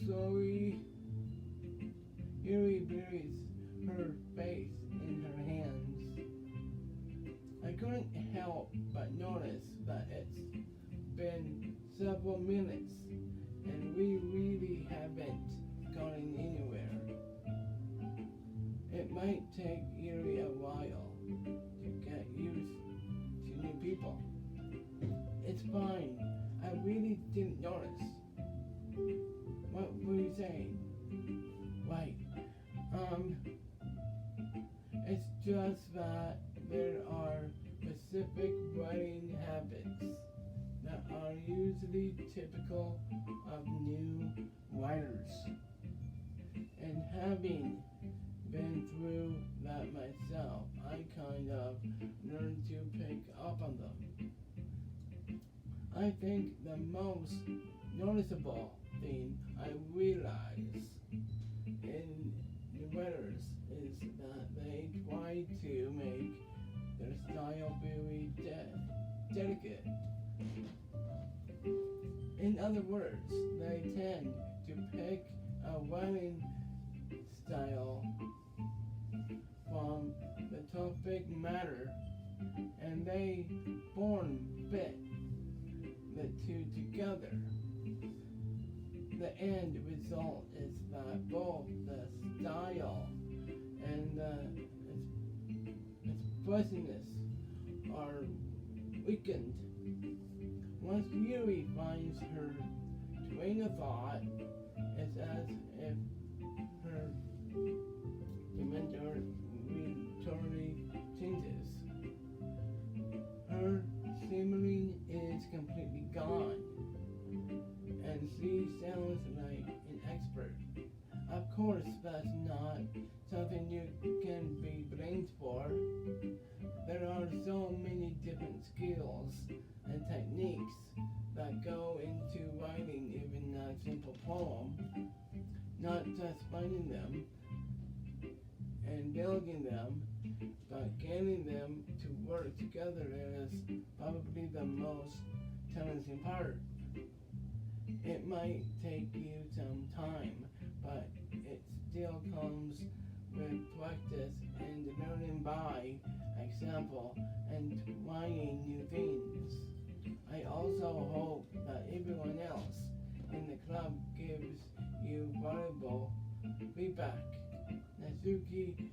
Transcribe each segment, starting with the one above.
Slowly, Yuri buries her face in her hands. I couldn't help but notice that it's been several minutes and we really haven't gotten anywhere. It might take Yuri a while to get used to new people. It's fine. I really didn't notice. What were you saying? Right. It's just that there are specific writing habits that are usually typical of new writers. And having been through that myself, I kind of learned to pick up on them. I think the most noticeable thing I realize in the writers is that they try to make their style very delicate. In other words, they tend to pick a writing style from the topic matter and they form fit the two together. The end result is that both the style and the expressiveness are weakened. Once Yuri finds her train of thought, it's as if her demeanor totally changes. Her simmering is completely gone, and she sounds like an expert. Of course, that's not something you can be blamed for. There are so many different skills and techniques that go into writing even a simple poem, not just finding them and building them, but getting them to work together is probably the most challenging part. It might take you some time, but it still comes with practice and learning by example and trying new things. I also hope that everyone else in the club gives you valuable feedback. Natsuki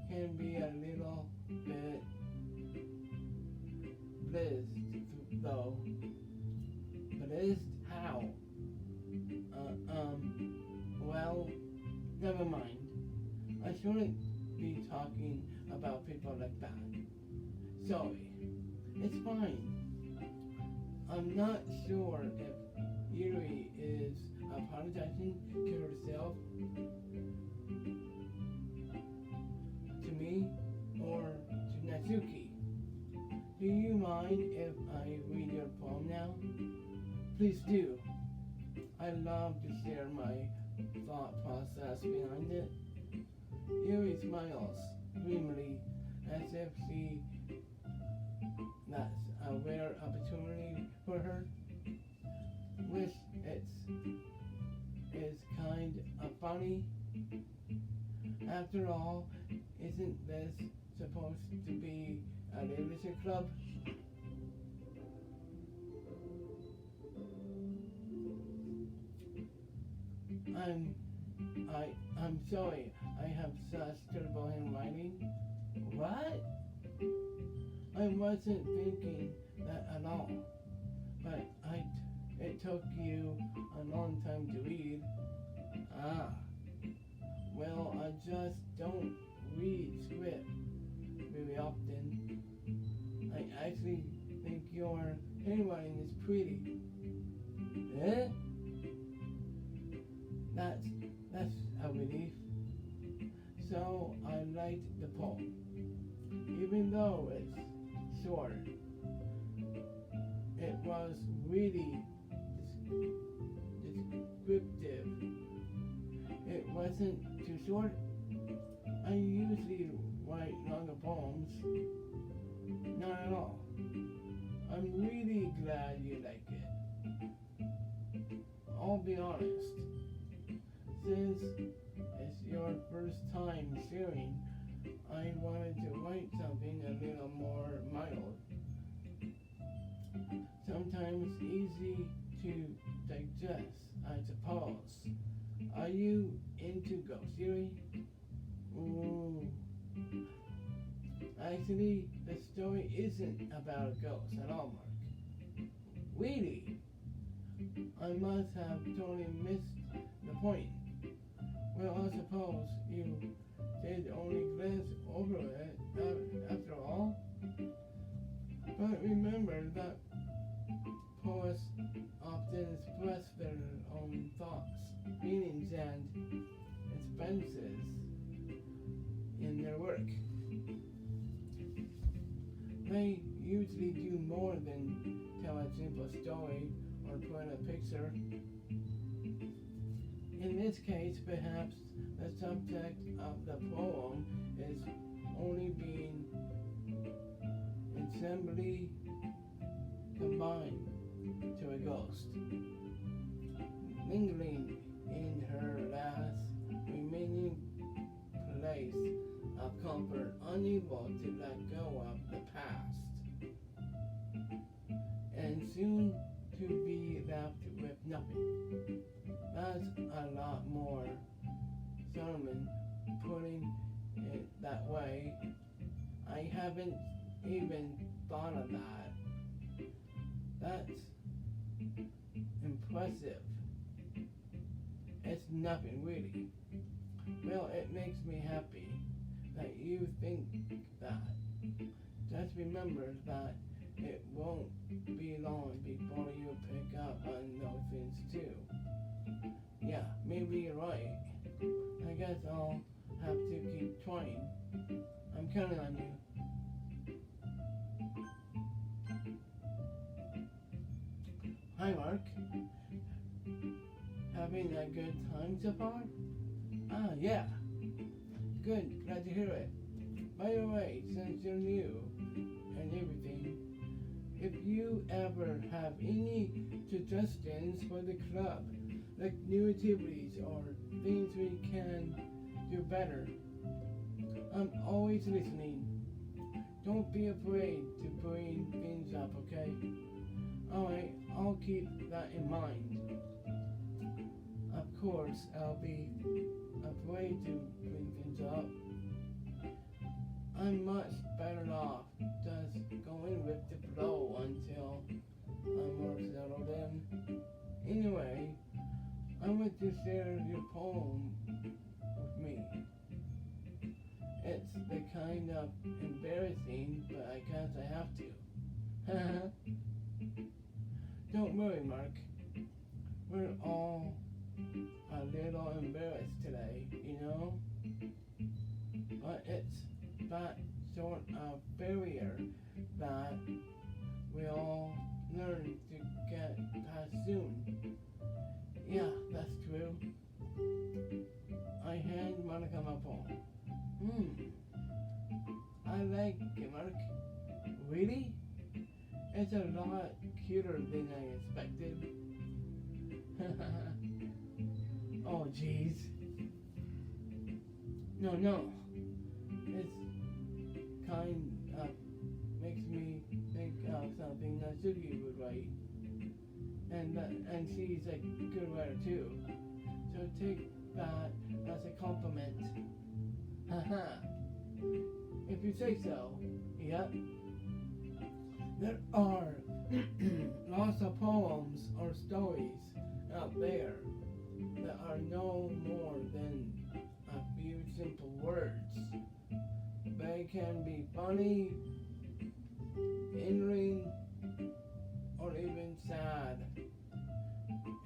can be a little bit blizzed though. Blizzed? How? Well, never mind. I shouldn't be talking about people like that. Sorry. It's fine. I'm not sure if Yuri is apologizing to herself, to me, or to Natsuki. Do you mind if I read your poem now? Please do. I love to share my thought process behind it. Yuri smiles grimly as if that's a rare opportunity for her. Wish is kind of funny. After all, isn't this supposed to be a literature club? I'm sorry, I have such terrible handwriting. What? I wasn't thinking that at all. But it took you a long time to read. Ah. Well, I just don't read script very often. I actually think your handwriting is pretty. Eh? That's a relief. So I liked the poem. Even though it's short, it was really descriptive. It wasn't too short. I usually write longer poems. Not at all. I'm really glad you like it. I'll be honest. Since it's your first time sharing, I wanted to write something a little more mild. Sometimes easy to digest, I suppose. Are you into ghost theory? Ooh. Actually, the story isn't about a ghost at all, Mark. Really? I must have totally missed the point. Well, I suppose you did only glance over it after all. But remember that poets often express their own thoughts, feelings, and expenses in their work. They usually do more than tell a simple story or paint a picture. In this case, perhaps the subject of the poem is only being assembly combined to a ghost, lingering in her last remaining place of comfort, unable to let go of the past, and soon to be left with nothing. That's a lot more sermon putting it that way. I haven't even thought of that. That's impressive. It's nothing really. Well, it makes me happy that you think that. Just remember that it won't be long before you pick up on those things too. Yeah, maybe you're right. I guess I'll have to keep trying. I'm counting on you. Hi, Mark. Having a good time so far? Ah, yeah. Good, glad to hear it. By the way, since you're new and everything, if you ever have any suggestions for the club, like new activities or things we can do better, I'm always listening. Don't be afraid to bring things up, okay? Alright, I'll keep that in mind. Of course, I'll be afraid to bring things up. I'm much better off just going with the flow until I'm more settled in. Anyway, I want to share your poem with me. It's the kind of embarrassing, but I guess I have to. Don't worry, Mark. We're all a little embarrassed today, you know? But it's that sort of barrier that we all learn to get past soon. Yeah, that's true. I hand Monica my poem. I like it, Mark. Really? It's a lot cuter than I expected. Oh, jeez. No. It's kind of makes me think of something that Suki would write. And she's a good writer too. So take that as a compliment. Haha. If you say so. Yep. There are lots of poems or stories out there that are no more than a few simple words. They can be funny, endearing, or even sad.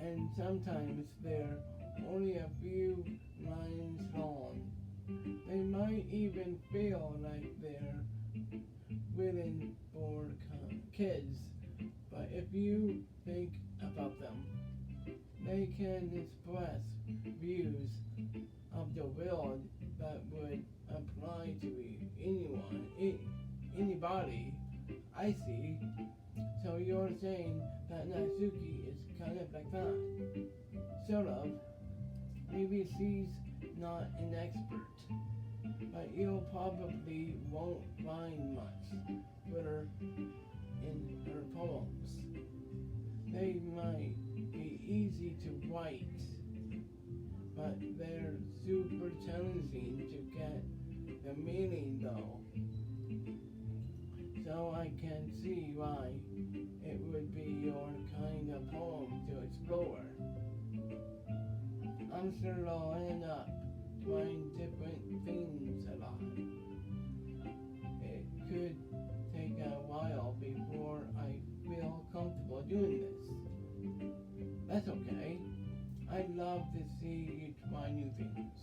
And sometimes they're only a few lines long. They might even feel like they're written for kids, but if you think about them, they can express views of the world that would apply to anyone, anybody. I see. So you're saying that Natsuki is kind of like that? Sort of. Maybe she's not an expert, but you probably won't find much glitter in her poems. They might be easy to write, but they're super challenging to get the meaning though. So I can see why it would be your kind of poem to explore. I'm sure I'll end up trying different things a lot. It could take a while before I feel comfortable doing this. That's okay. I love to see you try new things.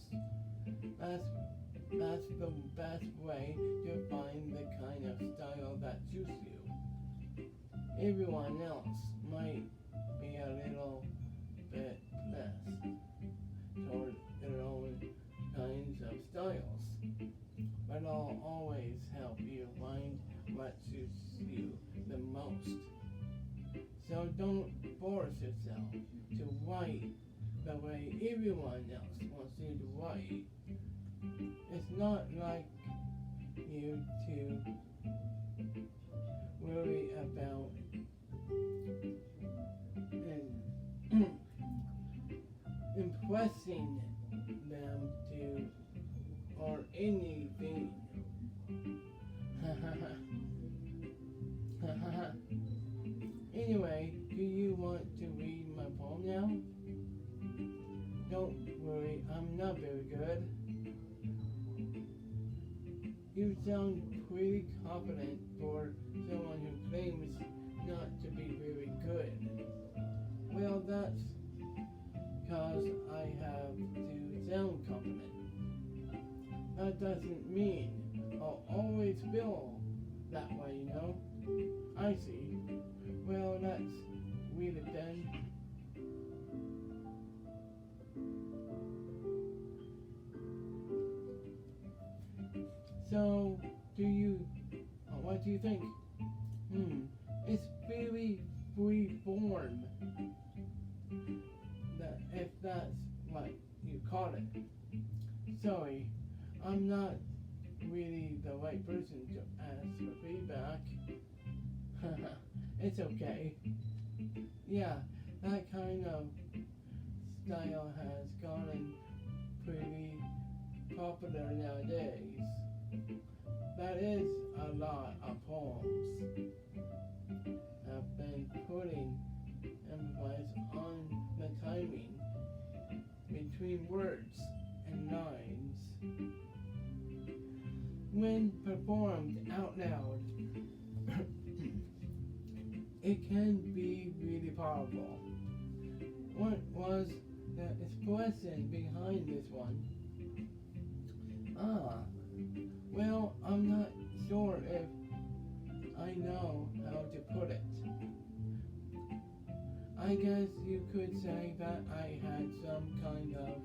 That's the best way to find the kind of style that suits you. Everyone else might be a little bit less toward their own kinds of styles, but I'll always help you find what suits you the most. So don't force yourself to write the way everyone else wants you to write. It's not like you to worry about impressing them to or anything. Anyway, do you want to read my poem now? Don't worry, I'm not very good. You sound pretty confident for someone who claims not to be very good. Well, that's because I have to sound confident. That doesn't mean I'll always feel that way, you know? I see. Well, let's read it then. So, what do you think? It's very free form. If that's what you call it. Sorry, I'm not really the right person to ask for feedback. It's okay. Yeah, that kind of style has gotten pretty popular nowadays. That is a lot of poems have been putting emphasis on the timing between words and lines. When performed out loud, it can be really powerful. What was the expression behind this one? Well, I'm not sure if I know how to put it. I guess you could say that I had some kind of...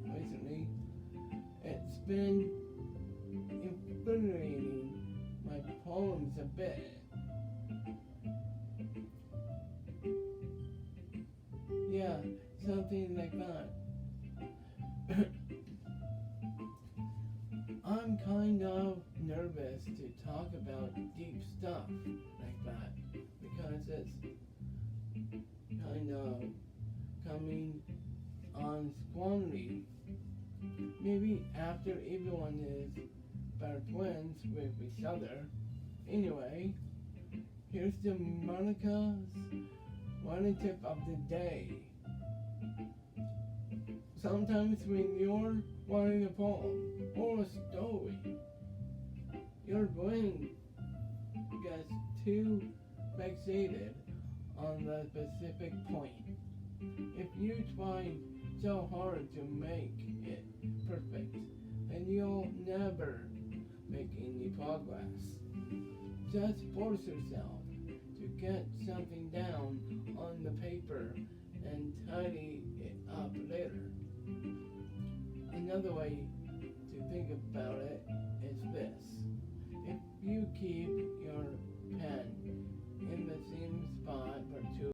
Recently, it's been infuriating my poems a bit. Yeah, something like that. I'm kind of nervous to talk about deep stuff like that because it's kind of coming on spontaneously. Maybe after everyone is better friends with each other. Anyway, here's the Monica's one tip of the day. Sometimes when you're writing a poem or a story, your brain gets too fixated on the specific point. If you try so hard to make it perfect, then you'll never make any progress. Just force yourself to get something down on the paper and tidy it up later. Another way to think about it is this. If you keep